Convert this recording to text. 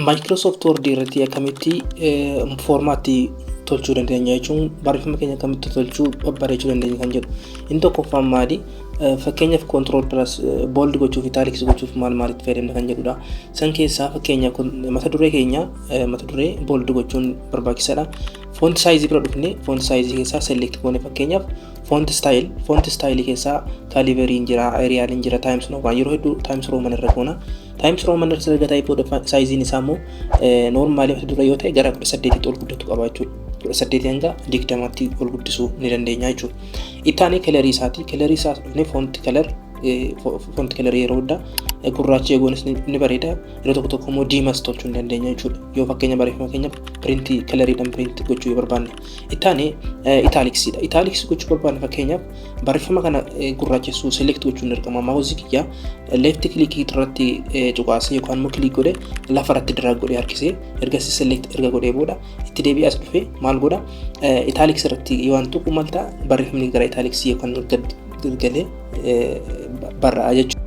Microsoft Word irratti akkamitti formaatti tolchuu dandeenya jechuun barreeffama keenya akkamitti tolchuu babbareechuu dandeenya kan jedhu. Inni tokkoffaan maali? Fakkeenyaaf control plus bold gochuuf italics gochuuf maalitti fayyadamna kan jedhudha. San keessaa fakkeenya mata duree keenya mata duree bold gochuun barbaachisaadha. Font size bira dhufne font size keessaa select goone fakkeenyaaf font style keessaa calibri jira, Arial jira, Times Roman yeroo hedduu Times Roman irra goona. Times Roman irra erga type size isaa immoo normally mata duree yoo ta'e gara 18 ol guddatu qaba jechuudha. 18 hanga 20tti ol guddisuu ni dandeenya jechuudha. Ittaanii color isaati. Color isaa dhufne font color yeroo hunda gurraacha eeguunis ni bareeda. Yeroo tokko tokko immoo diimas tolchuu ni dandeenya jechuudha. Yoo fakkeenya barreeffama keenya print coloriidhaan print gochuu yoo barbaanne. Ittaanii italicsdha. Italics gochuu barbaanne fakkeenyaaf barreeffama kana gurraachessuu select gochuu ni dirqama. Mouse kiyya left click irratti cuqaasee yookaan immoo click godhee lafa irratti drag godhee harkisee ergasii select erga godhee booda itti deebi'ee as dhufee maal godha italics irratti waan tuqu malta barreeffamni gara italics yookaan galee barraa'aa jechuudha.